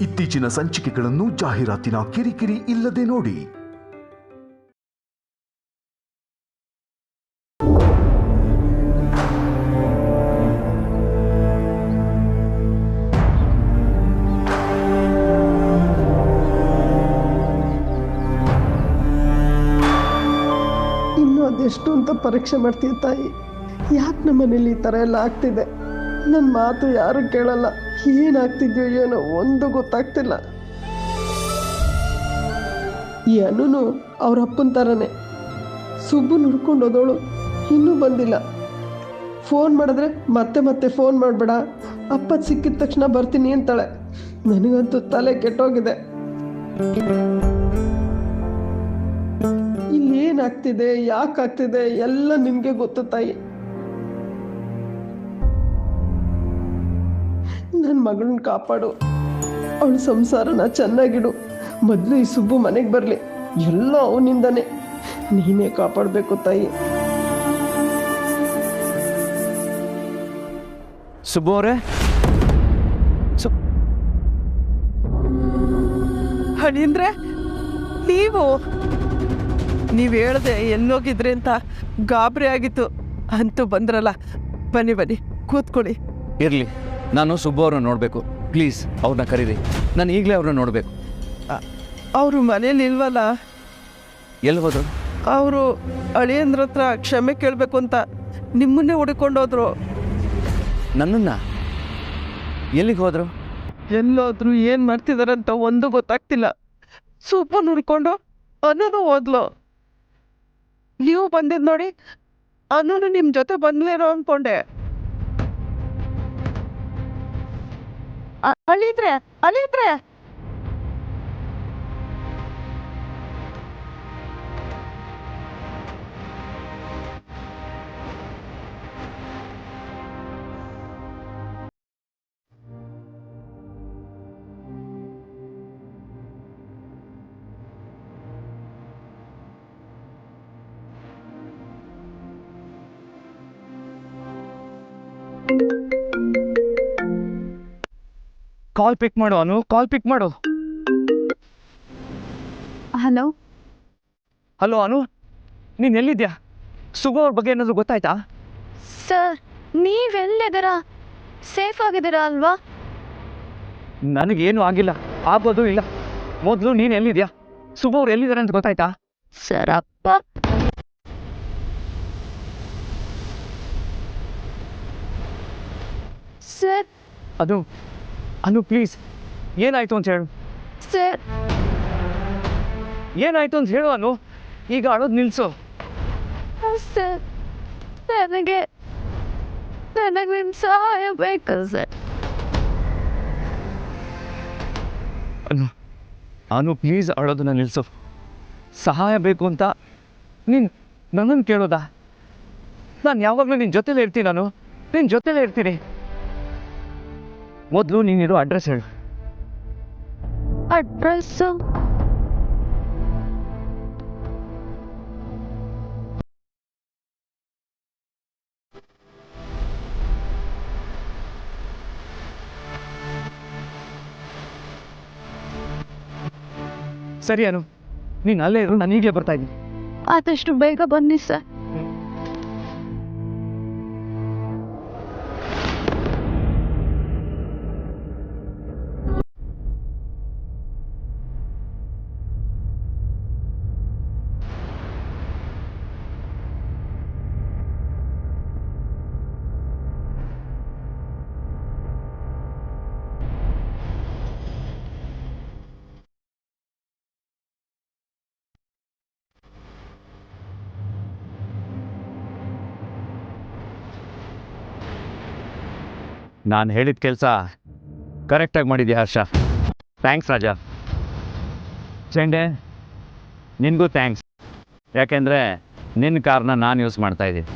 ಇತ್ತೀಚಿನ ಸಂಚಿಕೆಗಳನ್ನು ಜಾಹೀರಾತಿನ ಕಿರಿಕಿರಿ ಇಲ್ಲದೆ ನೋಡಿ. ಇನ್ನೂ ಅದೆಷ್ಟು ಅಂತ ಪರೀಕ್ಷೆ ಮಾಡ್ತೀವಿ ತಾಯಿ. ಯಾಕೆ ನಮ್ಮ ಮನೇಲಿ ಈ ಥರ ಎಲ್ಲ ಆಗ್ತಿದೆ? ನನ್ನ ಮಾತು ಯಾರು ಕೇಳಲ್ಲ. ಏನಾಗ್ತಿದ್ಯೋ ಏನೋ ಒಂದು ಗೊತ್ತಾಗ್ತಿಲ್ಲ. ಈ ಅನುನು ಅವ್ರ ಅಪ್ಪನ ಥರನೇ. ಸುಬ್ಬು ನುಡ್ಕೊಂಡು ಹೋದವಳು ಇನ್ನೂ ಬಂದಿಲ್ಲ. ಫೋನ್ ಮಾಡಿದ್ರೆ ಮತ್ತೆ ಮತ್ತೆ ಫೋನ್ ಮಾಡಬೇಡ, ಅಪ್ಪ ಸಿಕ್ಕಿದ ತಕ್ಷಣ ಬರ್ತೀನಿ ಅಂತಾಳೆ. ನನಗಂತೂ ತಲೆ ಕೆಟ್ಟೋಗಿದೆ. ಇಲ್ಲಿ ಏನಾಗ್ತಿದೆ, ಯಾಕಾಗ್ತಿದೆ ಎಲ್ಲ ನಿಮಗೆ ಗೊತ್ತು ತಾಯಿ. ನನ್ನ ಮಗಳನ್ನ ಕಾಪಾಡು, ಅವಳ ಸಂಸಾರನ ಚೆನ್ನಾಗಿಡು. ಮೊದಲು ಈ ಸುಬ್ಬು ಮನೆಗೆ ಬರಲಿ, ಎಲ್ಲ ಅವನಿಂದನೇ. ನೀನೇ ಕಾಪಾಡಬೇಕು ತಾಯಿ. ಸುಬ್ಬು ಅವರೇ, ಹಣೀಂದ್ರೆ ನೀವು ಹೇಳ್ದೆ ಎಲ್ಲೋಗಿದ್ರಿ ಅಂತ ಗಾಬರಿ ಆಗಿತ್ತು. ಅಂತೂ ಬಂದ್ರಲ್ಲ, ಬನ್ನಿ ಬನ್ನಿ ಕೂತ್ಕೊಳ್ಳಿ. ಇರಲಿ, ನಾನು ಸುಬ್ಬು ಅವ್ರನ್ನ ನೋಡಬೇಕು. ಪ್ಲೀಸ್ ಅವ್ರನ್ನ ಕರೀರಿ, ನಾನು ಈಗಲೇ ಅವ್ರನ್ನ ನೋಡಬೇಕು. ಅವರು ಮನೇಲಿ ಇಲ್ವಲ್ಲ? ಎಲ್ಲಿ ಹೋದ್ರು? ಅವರು ಅಳಿಯಂದ್ರ ಹತ್ರ ಕ್ಷಮೆ ಕೇಳಬೇಕು ಅಂತ ನಿಮ್ಮನ್ನೇ ಹುಡುಕೊಂಡೋದ್ರು. ನನ್ನನ್ನು ಎಲ್ಲಿಗೆ ಹೋದರು? ಎಲ್ಲೋದ್ರು, ಏನು ಮಾಡ್ತಿದಾರಂತ ಒಂದು ಗೊತ್ತಾಗ್ತಿಲ್ಲ. ಸೂಪರ್ ಹುಡ್ಕೊಂಡು ಅನ್ನೋದು ಹೋದ್ಲು. ನೀವು ಬಂದಿದ್ದು ನೋಡಿ, ಅನ್ನೋನು ನಿಮ್ಮ ಜೊತೆ ಬಂದ್ಲೇನೋ ಅಂದ್ಕೊಂಡೆ. ಅಳಿದ್ರೆ ಕಾಲ್ ಪಿಕ್ ಮಾಡು ಅನು, ಕಾಲ್ ಪಿಕ್ ಮಾಡು. ಹಲೋ ಹಲೋ ಅನು, ನೀನು ಎಲ್ಲಿದ್ಯಾ? ಸುಬ್ಬು ಅವ್ರ ಬಗ್ಗೆ ಏನಾದರೂ ಗೊತ್ತಾಯ್ತಾ? ಸರ್, ನೀವೆಲ್ಲಿದ್ದೀರಾ? ಸೇಫ್ ಆಗಿದ್ದೀರಾ ಅಲ್ವಾ? ನನಗೇನು ಆಗಿಲ್ಲ, ಆಗೋದು ಇಲ್ಲ. ಮೊದಲು ನೀನು ಎಲ್ಲಿದ್ಯಾ? ಸುಬ್ಬು ಅವ್ರು ಎಲ್ಲಿದ್ದಾರೆ ಅಂತ ಗೊತ್ತಾಯ್ತಾ? ಸರ್, ಅಪ್ಪ ಸರ್. ಅನು ಪ್ಲೀಸ್, ಏನಾಯ್ತು ಅಂತ ಹೇಳು. ಸರ್, ಏನಾಯ್ತು ಅಂತ ಹೇಳು ಅನು. ಈಗ ಅಳೋದು ನಿಲ್ಲಿಸು. ಸರ್, ನನಗೆ ನಿಮ್ಮ ಸಹಾಯ ಬೇಕು ಸರ್. ಅನು ಪ್ಲೀಸ್ ಅಳೋದನ್ನ ನಿಲ್ಲಿಸು. ಸಹಾಯ ಬೇಕು ಅಂತ ನೀನು ನನ್ನನ್ನು ಕೇಳೋದಾ? ನಾನು ಯಾವಾಗಲೂ ನಿನ್ನ ಜೊತೆಲೇ ಇರ್ತೀನಿ. ನಾನು ನಿನ್ನ ಜೊತೆಲೇ ಇರ್ತೀನಿ. ಮೊದಲು ನೀನಿರೋ ಅಡ್ರೆಸ್ ಹೇಳು. ಅಡ್ರೆಸ್ಸು ಸರಿ ಅನು, ನೀನು ಅಲ್ಲೇ ಇರು, ನಾನು ಈಗಲೇ ಬರ್ತಾ ಇದ್ದೀನಿ. ಆದಷ್ಟು ಬೇಗ ಬನ್ನಿ ಸರ್. ನಾನು ಹೇಳಿದ ಕೆಲಸ ಕರೆಕ್ಟಾಗಿ ಮಾಡಿದ್ಯಾ ಹರ್ಷ. ಥ್ಯಾಂಕ್ಸ್ ರಾಜ. ಚೆಂಡೆ, ನಿನಗೂ ಥ್ಯಾಂಕ್ಸ್. ಯಾಕೆಂದರೆ ನಿನ್ನ ಕಾರ್ನ ನಾನು ಯೂಸ್ ಮಾಡ್ತಾಯಿದ್ದೀನಿ.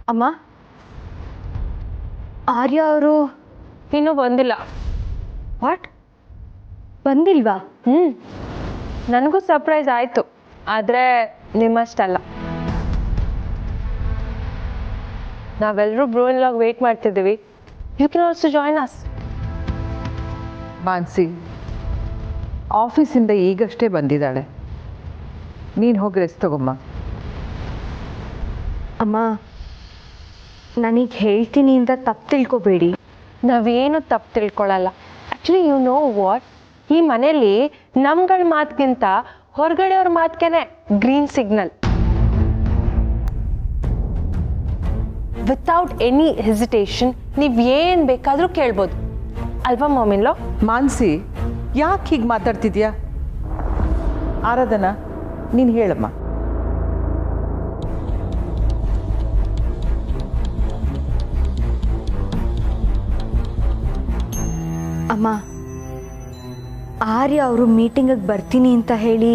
ಅಮ್ಮ, ಆರ್ಯ ಅವರು ಇನ್ನೂ ಬಂದಿಲ್ಲ. ವಾಟ್, ಬಂದಿಲ್ವಾ? ನನಗೂ ಸರ್ಪ್ರೈಸ್ ಆಯಿತು, ಆದರೆ ನಿಮ್ಮಷ್ಟಲ್ಲ. ನಾವೆಲ್ಲರೂ ಬ್ರೂಯಿನ್ಲಾಗ್ ವೇಟ್ ಮಾಡ್ತಿದ್ದೀವಿ. You can also join us. Mansi, ಆಫೀಸಿಂದ ಈಗಷ್ಟೇ ಬಂದಿದ್ದಾಳೆ. ನೀನು ಹೋಗಿ ರೆಸ್ಟ್ ತಗೊಮ್ಮ. ಅಮ್ಮ, ನನಗೆ ಹೇಳ್ತೀನಿ ಅಂತ ತಪ್ಪು ತಿಳ್ಕೊಬೇಡಿ. ನಾವೇನು ತಪ್ಪು ತಿಳ್ಕೊಳ್ಳಲ್ಲ. ಆ್ಯಕ್ಚುಲಿ ಯು ನೋ ವಾಟ್, ಈ ಮನೇಲಿ ನಮ್ಗಳ ಮಾತಿಗಿಂತ ಹೊರಗಡೆಯವ್ರ ಮಾತಿಗೆ green signal. Without any hesitation ನೀವು ಏನು ಬೇಕಾದರೂ ಕೇಳ್ಬೋದು ಅಲ್ವಾ ಮಾಮಿನ್ಲೋ? ಮಾನ್ಸಿ, ಯಾಕೆ ಹೀಗೆ ಮಾತಾಡ್ತಿದ್ಯಾ? ಆರಾಧನಾ, ನೀನು ಹೇಳಮ್ಮ. ಅಮ್ಮ, ಆರ್ಯ ಅವರು ಮೀಟಿಂಗಿಗೆ ಬರ್ತೀನಿ ಅಂತ ಹೇಳಿ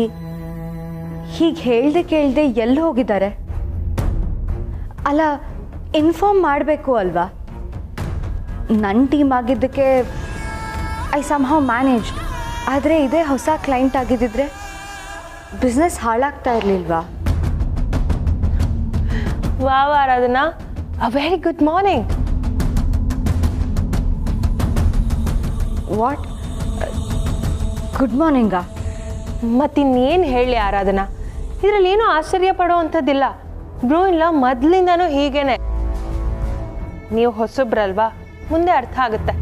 ಹೀಗೆ ಹೇಳ್ದೆ ಕೇಳ್ದೆ ಎಲ್ಲಿ ಹೋಗಿದ್ದಾರೆ? ಅಲ್ಲ, ಇನ್ಫಾರ್ಮ್ ಮಾಡಬೇಕು ಅಲ್ವಾ? ನನ್ನ ಟೀಮ್ ಆಗಿದ್ದಕ್ಕೆ ಐ ಸಮ್ಹೌ ಮ್ಯಾನೇಜ್ಡ್. ಆದರೆ ಇದೇ ಹೊಸ ಕ್ಲೈಂಟ್ ಆಗಿದ್ದಿದ್ರೆ ಬಿಸ್ನೆಸ್ ಹಾಳಾಗ್ತಾ ಇರಲಿಲ್ವಾ? Wow Aradhana, a very good morning. What, good ಮಾರ್ನಿಂಗಾ? ಮತ್ತಿನ್ನೇನು ಹೇಳಿ ಆರಾಧನಾ, ಇದರಲ್ಲಿ ಏನೂ ಆಶ್ಚರ್ಯ ಪಡೋ ಅಂಥದ್ದಿಲ್ಲ. ಬ್ರೂಯಿನ್ಲಾ ಮೊದಲಿಂದನೂ ಹೀಗೇನೆ. ನೀವು ಹೊಸಬ್ರಲ್ವಾ, ಮುಂದೆ ಅರ್ಥ ಆಗುತ್ತೆ.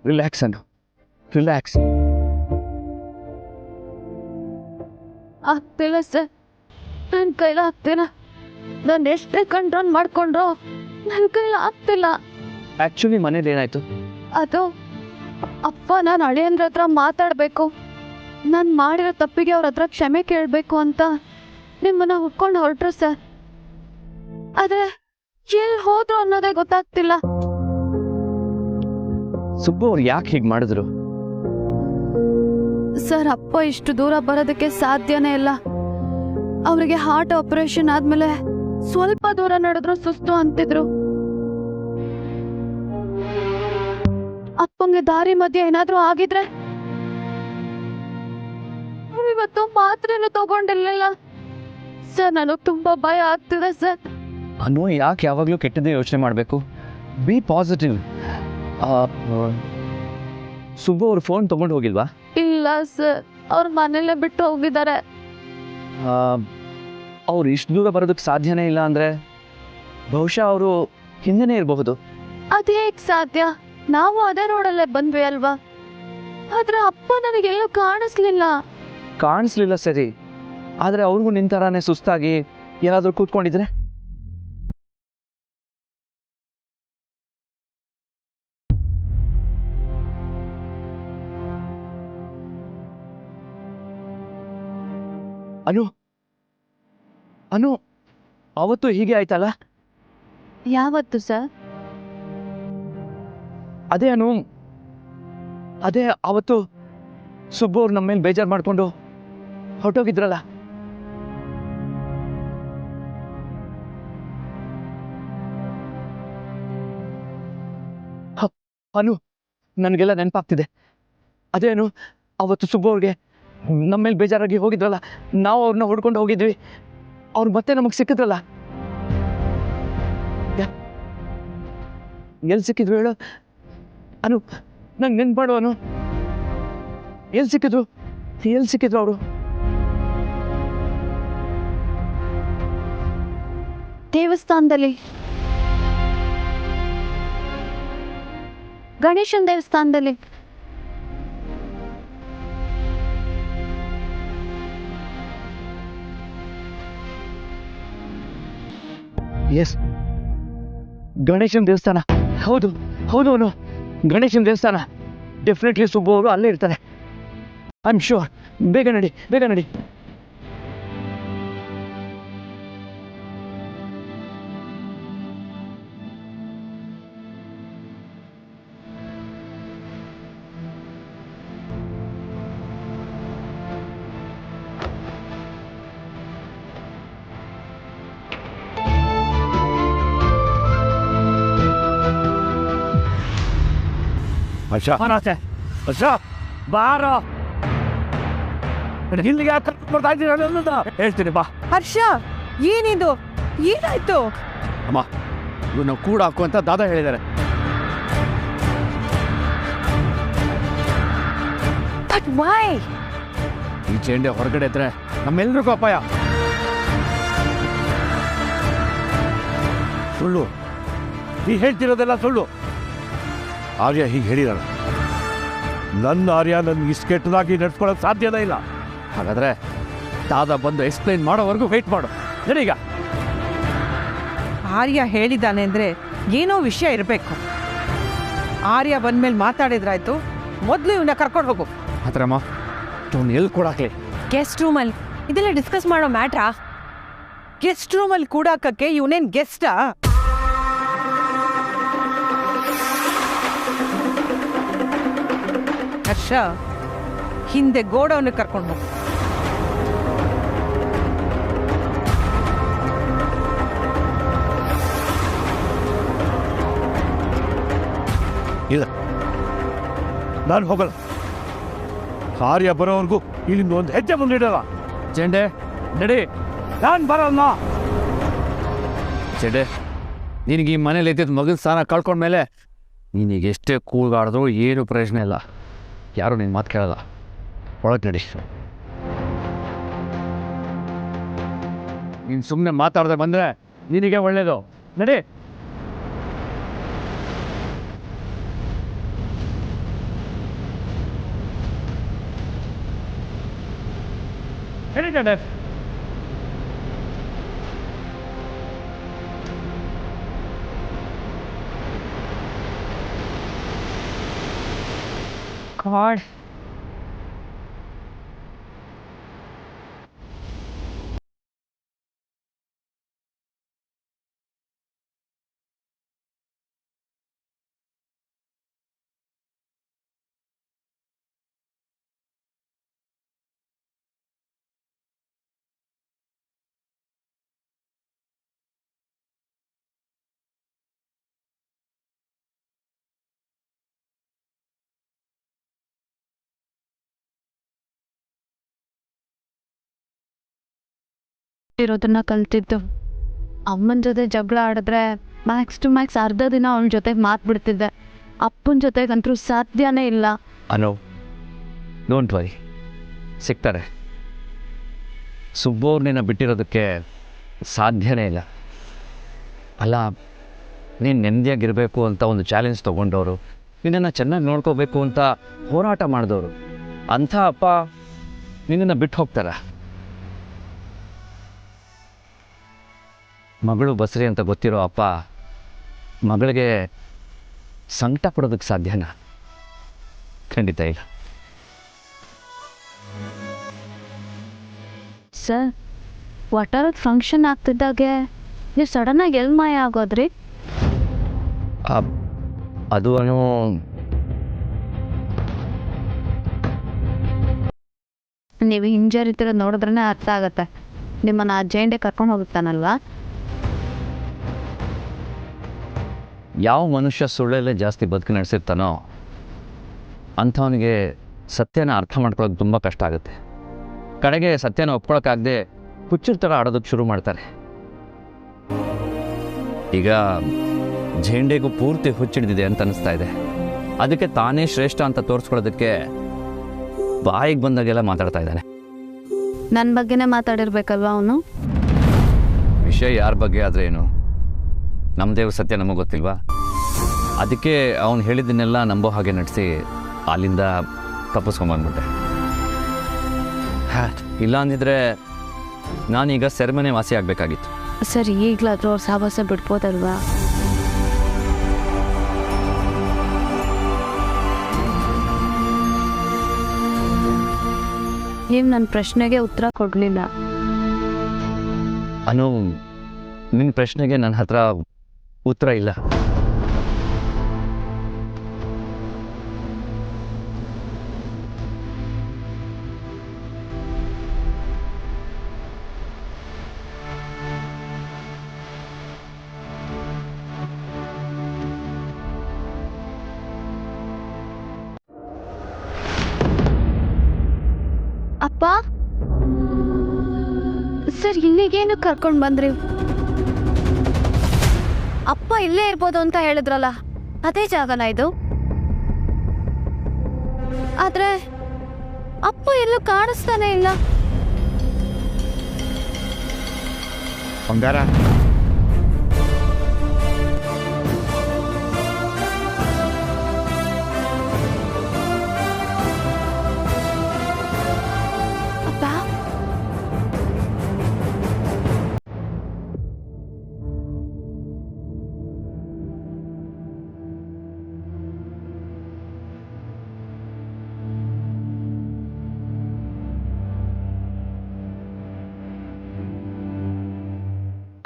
ರಿಲ್ಯಾಕ್ಸ್ ಅನ್ನು, ರಿಲ್ಯಾಕ್ಸ್. ಆಗ್ತಿಲ್ಲ ಸರ್, ನನ್ನ ಕೈಲಿ ಆಗ್ತಿಲ್ಲ. ನಾನು ಎಷ್ಟೇ ಕಂಟ್ರೋಲ್ ಮಾಡ್ಕೊಂಡ್ರು ನನ್ನ ಕೈಲಿ ಆಗ್ತಿಲ್ಲ. ಆ್ಯಕ್ಚುಲಿ ಮನೇಲಿ ಏನಾಯಿತು? ಅದು ಅಪ್ಪ, ನಾನು ಅಳಿಯಂದ್ರ ಹತ್ರ ಮಾತಾಡಬೇಕು, ನಾನು ಮಾಡಿರೋ ತಪ್ಪಿಗೆ ಅವ್ರ ಹತ್ರ ಕ್ಷಮೆ ಕೇಳಬೇಕು ಅಂತ ನಿಮ್ಮನ್ನ ಹುಡ್ಕೊಂಡು ಹೊರಟ್ರು ಸರ್. ಆದರೆ ಎಲ್ಲಿ ಹೋದ್ರು ಅನ್ನೋದೇ ಗೊತ್ತಾಗ್ತಿಲ್ಲ. ಸುಬ್ಬು ಅವ್ರು ಯಾಕೆ ಹೀಗೆ ಮಾಡಿದ್ರು? ಸರ್, ಅಪ್ಪ ಇಷ್ಟು ದೂರ ಬರೋದಕ್ಕೆ ಸಾಧ್ಯನೇ ಇಲ್ಲ. ಅವರಿಗೆ ಹಾರ್ಟ್ ಆಪರೇಷನ್ ಆದ್ಮೇಲೆ ಸ್ವಲ್ಪ ದೂರ ನಡೆದ್ರು ಸುಸ್ತು ಅಂತಿದ್ರು. ಅಪ್ಪಂಗೆ ದಾರಿ ಮಧ್ಯೆ ಏನಾದ್ರೂ ಆಗಿದ್ರೆ? ಇವತ್ತು ಮಾತ್ರೆನೂ ತಗೊಂಡಿರ್ಲಿಲ್ಲ ಸರ್. ನನಗೆ ತುಂಬಾ ಭಯ ಆಗ್ತಿದೆ ಸರ್. ಅನು ಯಾಕೆ ಯಾವಾಗಲೂ ಕೆಟ್ಟದೇ ಯೋಚನೆ ಮಾಡಬೇಕು? B positive. ಸುಬ್ಬು ಅವ್ರ ಫೋನ್ ತೊಗೊಂಡು ಹೋಗಿಲ್ವಾ? ಇಲ್ಲ ಸರ್, ಅವ್ರ ಮನೇಲೆ ಬಿಟ್ಟು ಹೋಗಿದ್ದಾರೆ. ಅವ್ರು ಇಷ್ಟು ದೂರ ಬರೋದಕ್ಕೆ ಸಾಧ್ಯನೇ ಇಲ್ಲ ಅಂದರೆ ಬಹುಶಃ ಅವರು ಹಿಂದೆನೇ ಇರಬಹುದು. ಅದು ಹೇಗೆ ಸಾಧ್ಯ? ನಾವು ಅದೇ ರೋಡಲ್ಲೇ ಬಂದ್ವಿ ಅಲ್ವಾ? ಆದ್ರೆ ಅಪ್ಪ ನನಗೆಲ್ಲೂ ಕಾಣಿಸ್ಲಿಲ್ಲ. ಕಾಣಿಸ್ಲಿಲ್ಲ ಸರಿ, ಆದರೆ ಅವ್ರಿಗೂ ನಿಂತರಾನೇ ಸುಸ್ತಾಗಿ ಏನಾದರೂ ಕೂತ್ಕೊಂಡಿದ್ರೆ? ಅನು ಅನು ಅವತ್ತು ಹೀಗೆ ಆಯ್ತಲ್ಲ? ಯಾವತ್ತು ಸರ್? ಅದೇ ಅನು, ಅದೇ ಅವತ್ತು ಸುಬ್ಬು ಅವ್ರು ನಮ್ಮ ಮೇಲೆ ಬೇಜಾರು ಮಾಡಿಕೊಂಡು ಹೊರಟೋಗಿದ್ರಲ್ಲ. ಅನು, ನನಗೆಲ್ಲ ನೆನಪಾಗ್ತಿದೆ. ಅದೇನು ಅವತ್ತು ಸುಬ್ಬು ಅವ್ರಿಗೆ ನಮ್ಮ ಮೇಲೆ ಬೇಜಾರಾಗಿ ಹೋಗಿದ್ರಲ್ಲ, ನಾವು ಅವ್ರನ್ನ ಹುಡ್ಕೊಂಡು ಹೋಗಿದ್ವಿ, ಅವ್ರು ಮತ್ತೆ ನಮಗೆ ಸಿಕ್ಕಿದ್ರಲ್ಲ. ಎಲ್ಲಿ ಸಿಕ್ಕಿದ್ರು ಹೇಳು ಅನು, ನಂಗೆ ನೆನ್ಪಾಡು ಅನು. ಎಲ್ಲಿ ಸಿಕ್ಕಿದ್ರು ಅವರು? ದೇವಸ್ಥಾನದಲ್ಲಿ, ಗಣೇಶನ ದೇವಸ್ಥಾನದಲ್ಲಿ. ಎಸ್, ಗಣೇಶನ ದೇವಸ್ಥಾನ. ಹೌದು ಹೌದು ಅವನು, ಗಣೇಶನ ದೇವಸ್ಥಾನ. ಡೆಫಿನೆಟ್ಲಿ ಸುಬ್ಬು ಅವರು ಅಲ್ಲೇ ಇರ್ತಾರೆ. I am sure. ಬೇಗ ನಡಿ, ಬೇಗ ನಡಿ. ಬಾರೋ, ಇಲ್ಲಿಗೆ ಬರ್ತಾ ಇದ್ದೀನಿ ಅನ್ನೋದನ್ನ ಹೇಳ್ತೀನಿ ಬಾ. ಹರ್ಷ, ಏನಿದು? ಏನಾಯ್ತು? ಅಮ್ಮ, ಇವನ್ನ ಕೂಡ ಹಾಕು ಅಂತ ದಾದಾ ಹೇಳಿದ್ದಾರೆ. But why? ಈ ಚೆಂಡೆ ಹೊರಗಡೆ ಇದ್ರೆ ನಮ್ಮೆಲ್ರಿಗೂ ಅಪಾಯ. ಸುಳ್ಳು, ನೀ ಹೇಳ್ತಿರೋದೆಲ್ಲ ಸುಳ್ಳು. ಆರ್ಯ ಹೀಗೆ ಹೇಳಿದಾರ. ನನ್ನ ಆರ್ಯ ನನ್ಗೆ ಇಷ್ಟು ಕೆಟ್ಟದಾಗಿ ನಡ್ಸ್ಕೊಳ್ಳೋಕೆ ಸಾಧ್ಯನೇ ಇಲ್ಲ. ಹಾಗಾದ್ರೆ ದಾದಾ ಬಂದು ಎಕ್ಸ್ಪ್ಲೈನ್ ಮಾಡೋವರೆಗೂ ವೆಯ್ಟ್ ಮಾಡು. ನಡೀಗ. ಆರ್ಯ ಹೇಳಿದ್ದಾನೆ ಅಂದರೆ ಏನೋ ವಿಷಯ ಇರಬೇಕು. ಆರ್ಯ ಬಂದ್ಮೇಲೆ ಮಾತಾಡಿದ್ರಾಯ್ತು, ಮೊದಲು ಇವನ್ನ ಕರ್ಕೊಂಡು ಹೋಗು. ಆದ್ರಮ್ಮ, ಇವನು ಎಲ್ಲಿ ಕೊಡಾಕ್ಲಿ? ಗೆಸ್ಟ್ ರೂಮಲ್ಲಿ ಇದೆಲ್ಲ ಡಿಸ್ಕಸ್ ಮಾಡೋ ಮ್ಯಾಟ್ರಾ? ಗೆಸ್ಟ್ ರೂಮಲ್ಲಿ ಕೂಡಾಕಕ್ಕೆ ಇವನೇನು ಗೆಸ್ಟಾ? ಹರ್ಷ, ಹಿಂದೆ ಗೋಡೌನ್ ಕರ್ಕೊಂಡು ಹೋಗು. ಇಲ್ಲ, ನಾನು ಹೋಗಲ್ಲ. ಆರ್ಯ ಬರೋವರೆಗೂ ಇಲ್ಲಿಂದ ಒಂದು ಹೆಜ್ಜೆ ಮುಂದಿಡಲ್ಲ. ಚೆಂಡೆ ನಡಿ. ನಾನು ಬರಲ್ಲ. ಚೆಂಡೆ, ನಿನಗೆ ಈ ಮನೇಲಿ ಎದ್ದಿದ್ದು ಮಗನ ಸ್ಥಾನ ಕಳ್ಕೊಂಡ್ಮೇಲೆ ನಿನಗೆ ಎಷ್ಟೇ ಕೂಗಾಡಿದ್ರು ಏನು ಪ್ರಯೋಜನ ಇಲ್ಲ. ಯಾರು ನಿನ್ನ ಮಾತು ಕೇಳಲ್ಲ. ಒಳಗೆ ನಡಿ. ನೀನು ಸುಮ್ಮನೆ ಮಾತಾಡದೆ ಬಂದರೆ ನಿನಗೆ ಒಳ್ಳೇದು. ನಡಿ. ನಡಿ. ಗಾಡ್, ಇರೋದನ್ನ ಕಲ್ತಿದ್ದು. ಅಮ್ಮನ ಜೊತೆ ಜಗಳ ಆಡಿದ್ರೆ ಮ್ಯಾಕ್ಸ್ ಟು ಮ್ಯಾಕ್ಸ್ ಅರ್ಧ ದಿನ ಅವನ ಜೊತೆಗೆ ಮಾತ್ಬಿಡ್ತಿದ್ದೆ. ಅಪ್ಪನ ಜೊತೆಗಂತೂ ಸಾಧ್ಯನೇ ಇಲ್ಲ. ಅನೋ, ಡೋಂಟ್ ವರಿ, ಸಿಗ್ತಾರೆ. ಸುಬ್ಬವ್ರನ್ನ ಬಿಟ್ಟಿರೋದಕ್ಕೆ ಸಾಧ್ಯನೇ ಇಲ್ಲ. ಅಲ್ಲ, ನೀನು ನೆಮ್ಮದಿಯಾಗಿರಬೇಕು ಅಂತ ಒಂದು ಚಾಲೆಂಜ್ ತೊಗೊಂಡವರು, ನಿನ್ನನ್ನು ಚೆನ್ನಾಗಿ ನೋಡ್ಕೋಬೇಕು ಅಂತ ಹೋರಾಟ ಮಾಡಿದವರು, ಅಂಥ ಅಪ್ಪ ನಿನ್ನನ್ನು ಬಿಟ್ಟು ಹೋಗ್ತಾರ? ಮಗಳು ಬಸ್ರಿ ಅಂತ ಗೊತ್ತಿರೋ ಅಪ್ಪ ಮಗಳಿಗೆ ಸಂಕಟ ಪಡೋದಕ್ಕೆ ಸಾಧ್ಯನಾ? ಖಂಡಿತ ಇಲ್ಲ. ಸರ್, ಒಟ್ಟಾರದ ಫಂಕ್ಷನ್ ಆಗ್ತಿದ್ದಾಗೆ ನೀವು ಸಡನ್ನಾಗಿ ಎಲ್ಲಿ ಮಾಯ ಆಗೋದ್ರಿ? ಅದು ನೀವು ಹಿಂಜರಿತಿರೋ ನೋಡಿದ್ರೇ ಅರ್ಥ ಆಗತ್ತೆ. ನಿಮ್ಮನ್ನು ಆ ಜೈಂಡೆ ಕರ್ಕೊಂಡು ಹೋಗುತ್ತಾನಲ್ವಾ? ಯಾವ ಮನುಷ್ಯ ಸುಳ್ಳಲ್ಲೇ ಜಾಸ್ತಿ ಬದುಕು ನಡೆಸಿರ್ತಾನೋ ಅಂಥವನಿಗೆ ಸತ್ಯನ ಅರ್ಥ ಮಾಡ್ಕೊಳ್ಳೋದು ತುಂಬ ಕಷ್ಟ ಆಗುತ್ತೆ. ಕಡೆಗೆ ಸತ್ಯನ ಒಪ್ಕೊಳಕ್ಕಾಗದೆ ಹುಚ್ಚರ ಥರ ಆಡೋದಕ್ಕೆ ಶುರು ಮಾಡ್ತಾರೆ. ಈಗ ಜೇಂಡೆಗೂ ಪೂರ್ತಿ ಹುಚ್ಚಿಡ್ದಿದೆ ಅಂತ ಅನಿಸ್ತಾ ಇದೆ. ಅದಕ್ಕೆ ತಾನೇ ಶ್ರೇಷ್ಠ ಅಂತ ತೋರಿಸ್ಕೊಳ್ಳೋದಕ್ಕೆ ಬಾಯಿಗೆ ಬಂದಾಗೆಲ್ಲ ಮಾತಾಡ್ತಾ ಇದ್ದಾನೆ. ನನ್ನ ಬಗ್ಗೆನೇ ಮಾತಾಡಿರ್ಬೇಕಲ್ವಾ ಅವನು? ವಿಷಯ ಯಾರ ಬಗ್ಗೆ ಆದರೆ ಏನು, ನಮ್ಮದೇವ ಸತ್ಯ ನಮಗೆ ಗೊತ್ತಿಲ್ವಾ? ಅದಕ್ಕೆ ಅವನು ಹೇಳಿದ್ದನ್ನೆಲ್ಲ ನಂಬೋ ಹಾಗೆ ನಡೆಸಿ ಅಲ್ಲಿಂದ ತಪ್ಪಿಸ್ಕೊಂಬಂದ್ಬಿಟ್ಟೆ. ಇಲ್ಲ ಅಂದಿದ್ರೆ ನಾನೀಗ ಸೆರೆಮನೆ ವಾಸಿ ಆಗಬೇಕಾಗಿತ್ತು. ಸರಿ, ಈಗಲಾದ್ರೂ ಅವ್ರ ಸಾಹಸ ಬಿಡ್ಬೋದಲ್ವಾ? ನೀವು ನನ್ನ ಪ್ರಶ್ನೆಗೆ ಉತ್ತರ ಕೊಡಲಿಲ್ಲ. ಅನು, ನಿನ್ನ ಪ್ರಶ್ನೆಗೆ ನನ್ನ ಹತ್ರ ಉತ್ತರ ಇಲ್ಲ. ಅಪ್ಪ, ಸರ್ ಇಲ್ಲಿಗೇನು ಕರ್ಕೊಂಡು ಬಂದ್ರಿ? ಅಪ್ಪ ಇಲ್ಲೇ ಇರ್ಬೋದು ಅಂತ ಹೇಳಿದ್ರಲ್ಲ, ಅದೇ ಜಾಗನ ಇದು? ಆದ್ರೆ ಅಪ್ಪ ಎಲ್ಲೂ ಕಾಣಿಸ್ತಾನೆ ಇಲ್ಲ. ಬಂಗಾರ,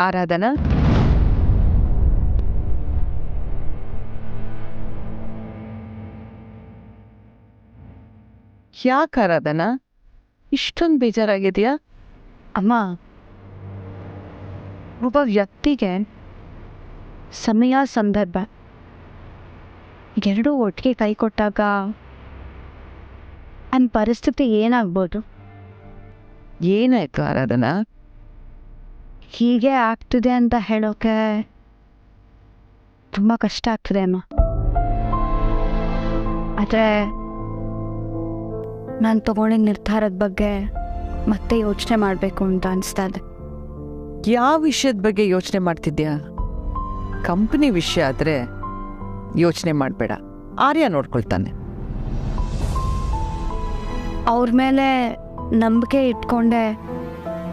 ಆರಾಧನಾ, ಯಾಕೆ ಆರಾಧನಾ ಇಷ್ಟೊಂದು ಬೇಜಾರಾಗಿದೆಯಾ? ಅಮ್ಮ, ಒಬ್ಬ ವ್ಯಕ್ತಿಗೆ ಸಮಯ ಸಂದರ್ಭ ಎರಡೂ ಒಟ್ಟಿಗೆ ಕೈ ಕೊಟ್ಟಾಗ ನನ್ನ ಪರಿಸ್ಥಿತಿ ಏನಾಗ್ಬೋದು? ಏನಾಯ್ತು ಆರಾಧನಾ? ಹೀಗೆ ಆಗ್ತಿದೆ ಅಂತ ಹೇಳೋಕೆ ತುಂಬ ಕಷ್ಟ ಆಗ್ತದೆ ಅಮ್ಮ. ಆದರೆ ನಾನು ತಗೊಂಡಿದ್ದ ನಿರ್ಧಾರದ ಬಗ್ಗೆ ಮತ್ತೆ ಯೋಚನೆ ಮಾಡಬೇಕು ಅಂತ ಅನಿಸ್ತಾ ಇದೆ. ಯಾವ ವಿಷಯದ ಬಗ್ಗೆ ಯೋಚನೆ ಮಾಡ್ತಿದ್ಯಾ? ಕಂಪ್ನಿ ವಿಷಯ ಆದರೆ ಯೋಚನೆ ಮಾಡಬೇಡ, ಆರ್ಯ ನೋಡ್ಕೊಳ್ತಾನೆ. ಅವ್ರ ಮೇಲೆ ನಂಬಿಕೆ ಇಟ್ಕೊಂಡೆ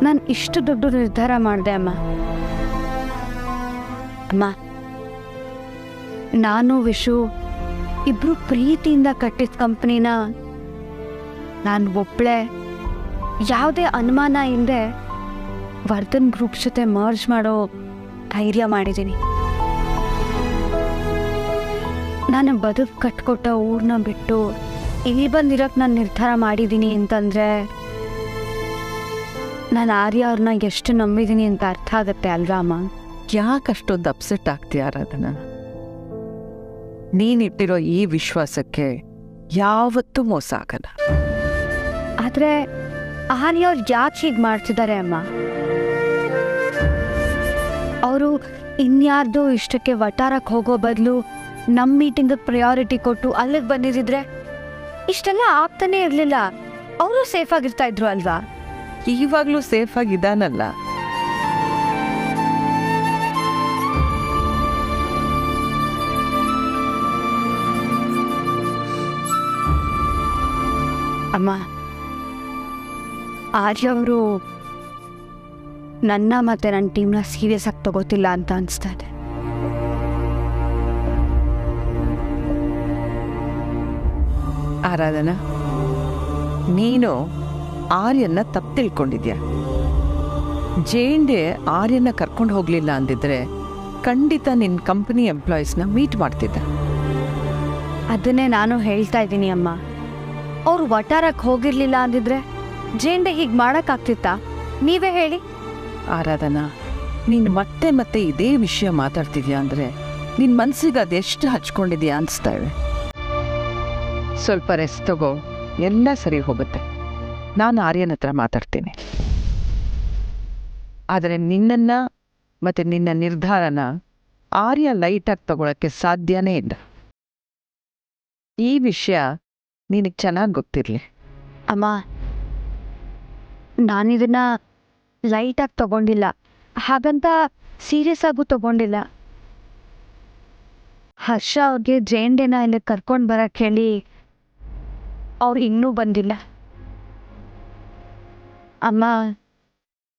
ನಾನು ಇಷ್ಟು ದೊಡ್ಡ ನಿರ್ಧಾರ ಮಾಡಿದೆ ಅಮ್ಮ. ನಾನು ವಿಶು ಇಬ್ರು ಪ್ರೀತಿಯಿಂದ ಕಟ್ಟಿದ ಕಂಪ್ನಿನ ನಾನು ಒಬ್ಬಳೆ ಯಾವುದೇ ಅನುಮಾನ ಇಲ್ಲದೆ ವರ್ಧನ್ ಗ್ರೂಪ್ ಜೊತೆ ಮರ್ಜ್ ಮಾಡೋ ಧೈರ್ಯ ಮಾಡಿದ್ದೀನಿ. ನಾನು ಬದುಕು ಕಟ್ಕೊಟ್ಟ ಊರನ್ನ ಬಿಟ್ಟು ಇಲ್ಲಿ ಬಂದಿರೋಕ್ಕೆ ನಾನು ನಿರ್ಧಾರ ಮಾಡಿದ್ದೀನಿ ಅಂತಂದರೆ ನಾನು ಆರ್ಯ ಅವ್ರನ್ನ ಎಷ್ಟು ನಂಬಿದ್ದೀನಿ ಅಂತ ಅರ್ಥ ಆಗುತ್ತೆ ಅಲ್ವಾ ಅಮ್ಮ? ಯಾಕಷ್ಟೊಂದು ಅಪ್ಸೆಟ್ ಆಗ್ತೀಯ ಆರಾಧನಾ? ನೀನಿಟ್ಟಿರೋ ಈ ವಿಶ್ವಾಸಕ್ಕೆ ಯಾವತ್ತೂ ಮೋಸ ಆಗಲ್ಲ. ಆದರೆ ಆರ್ಯ ಅವ್ರು ಯಾಕೆ ಹೀಗೆ ಮಾಡ್ತಿದ್ದಾರೆ ಅಮ್ಮ? ಅವರು ಇನ್ಯಾರ್ದೋ ಇಷ್ಟಕ್ಕೆ ವಟಾರಕ್ಕೆ ಹೋಗೋ ಬದಲು ನಮ್ಮ ಮೀಟಿಂಗ್ ಪ್ರಯಾರಿಟಿ ಕೊಟ್ಟು ಅಲ್ಲಿಗೆ ಬಂದಿದ್ದಿದ್ರೆ ಇಷ್ಟೆಲ್ಲ ಆಗ್ತಾನೆ ಇರಲಿಲ್ಲ. ಅವರು ಸೇಫ್ ಆಗಿರ್ತಾ ಇದ್ರು ಅಲ್ವಾ? ಇವಾಗಲೂ ಸೇಫ್ ಆಗಿದ್ದಾನಲ್ಲ. ಅಮ್ಮ, ಆರ್ಯ ಅವರು ನನ್ನ ಮತ್ತೆ ನನ್ನ ಟೀಮ್ನ ಸೀರಿಯಸ್ ಆಗಿ ತಗೋತಿಲ್ಲ ಅಂತ ಅನಿಸ್ತಾ ಇದೆ. ಆರಾಧನಾ, ನೀನು ಆರ್ಯನ್ನ ತಪ್ಪು ತಿಳ್ಕೊಂಡಿದ್ಯಾ. ಜೇಂಡೆ ಆರ್ಯನ ಕರ್ಕೊಂಡು ಹೋಗಲಿಲ್ಲ ಅಂದಿದ್ರೆ ಖಂಡಿತ ನಿನ್ನ ಕಂಪನಿ ಎಂಪ್ಲಾಯೀಸ್ನ ಮೀಟ್ ಮಾಡ್ತಿದ್ದ. ಅದನ್ನೇ ನಾನು ಹೇಳ್ತಾ ಇದ್ದೀನಿ ಅಮ್ಮ. ಅವ್ರು ವಟಾರಕ್ಕೆ ಹೋಗಿರ್ಲಿಲ್ಲ ಅಂದಿದ್ರೆ ಜೇಂಡೆ ಹೀಗೆ ಮಾಡೋಕ್ಕಾಗ್ತಿತ್ತಾ? ನೀವೇ ಹೇಳಿ. ಆರಾಧನಾ, ನೀನು ಮತ್ತೆ ಮತ್ತೆ ಇದೇ ವಿಷಯ ಮಾತಾಡ್ತಿದ್ಯಾ ಅಂದರೆ ನಿನ್ನ ಮನಸ್ಸಿಗೆ ಅದೆಷ್ಟು ಹಚ್ಕೊಂಡಿದ್ಯಾ ಅನಿಸ್ತಾ ಇವೆ. ಸ್ವಲ್ಪ ರೆಸ್ಟ್ ತಗೋ, ಎಲ್ಲ ಸರಿ ಹೋಗುತ್ತೆ. ನಾನು ಆರ್ಯನ ಹತ್ರ ಮಾತಾಡ್ತೀನಿ. ಆದರೆ ನಿನ್ನನ್ನು ಮತ್ತು ನಿನ್ನ ನಿರ್ಧಾರನ ಆರ್ಯ ಲೈಟಾಗಿ ತಗೊಳ್ಳೋಕ್ಕೆ ಸಾಧ್ಯನೇ ಇಲ್ಲ. ಈ ವಿಷಯ ನಿನಗೆ ಚೆನ್ನಾಗಿ ಗೊತ್ತಿರಲಿ. ಅಮ್ಮ, ನಾನಿದನ್ನು ಲೈಟಾಗಿ ತಗೊಂಡಿಲ್ಲ, ಹಾಗಂತ ಸೀರಿಯಸ್ ಆಗೂ ತಗೊಂಡಿಲ್ಲ. ಹರ್ಷ ಅವ್ರಿಗೆ ಜೇಂಡೆನ ಇಲ್ಲಿ ಕರ್ಕೊಂಡು ಬರೋಕ್ಕೆ ಹೇಳಿ ಅವ್ರು ಇನ್ನೂ ಬಂದಿಲ್ಲ. ಅಮ್ಮ,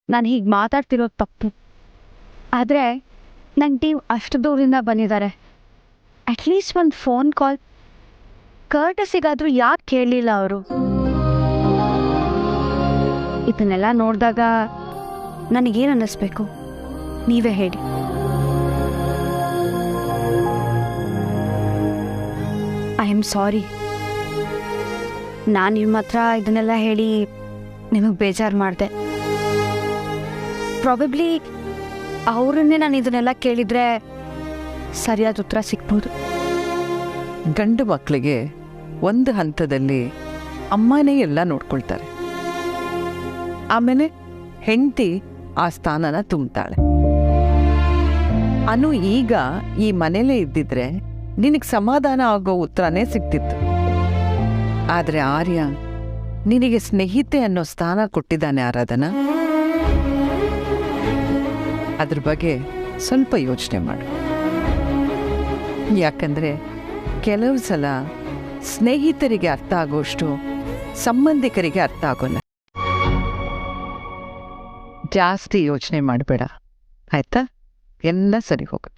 ನಾನು ಹೀಗೆ ಮಾತಾಡ್ತಿರೋದು ತಪ್ಪು. ಆದರೆ ನನ್ನ ಟೀಮ್ ಅಷ್ಟು ದೂರದಿಂದ ಬಂದಿದ್ದಾರೆ. ಅಟ್ಲೀಸ್ಟ್ ಒಂದು ಫೋನ್ ಕಾಲ್ ಕರ್ಟಸಿಗಾದರೂ ಯಾಕೆ ಕೇಳಲಿಲ್ಲ ಅವರು? ಇದನ್ನೆಲ್ಲ ನೋಡಿದಾಗ ನನಗೇನು ಅನ್ನಿಸ್ಬೇಕು? ನೀವೇ ಹೇಳಿ. I am sorry. ನಾನು ನಿಮ್ಮ ಹತ್ರ ಇದನ್ನೆಲ್ಲ ಹೇಳಿ ನಿಮಗೆ ಬೇಜಾರು ಮಾಡಿದೆ. ಪ್ರಾಬಬ್ಲಿ ಅವರನ್ನೇ ನಾನು ಇದನ್ನೆಲ್ಲ ಕೇಳಿದರೆ ಸರಿಯಾದ ಉತ್ತರ ಸಿಗ್ಬೋದು. ಗಂಡು ಮಕ್ಕಳಿಗೆ ಒಂದು ಹಂತದಲ್ಲಿ ಅಮ್ಮನೇ ಎಲ್ಲ ನೋಡ್ಕೊಳ್ತಾರೆ. ಆಮೇಲೆ ಹೆಂಡತಿ ಆ ಸ್ಥಾನನ ತುಂಬ್ತಾಳೆ. ಅನು ಈಗ ಈ ಮನೇಲೇ ಇದ್ದಿದ್ರೆ ನಿನಗೆ ಸಮಾಧಾನ ಆಗೋ ಉತ್ತರನೇ ಸಿಗ್ತಿತ್ತು. ಆದರೆ ಆರ್ಯ ನಿನಗೆ ಸ್ನೇಹಿತೆ ಅನ್ನೋ ಸ್ಥಾನ ಕೊಟ್ಟಿದ್ದಾನೆ. ಆರಾಧನಾ, ಅದ್ರ ಬಗ್ಗೆ ಸ್ವಲ್ಪ ಯೋಚನೆ ಮಾಡು. ಯಾಕಂದರೆ ಕೆಲವು ಸಲ ಸ್ನೇಹಿತರಿಗೆ ಅರ್ಥ ಆಗೋಷ್ಟು ಸಂಬಂಧಿಕರಿಗೆ ಅರ್ಥ ಆಗೋಲ್ಲ. ಜಾಸ್ತಿ ಯೋಚನೆ ಮಾಡಬೇಡ, ಆಯ್ತಾ? ಎಲ್ಲ ಸರಿ ಹೋಗುತ್ತೆ.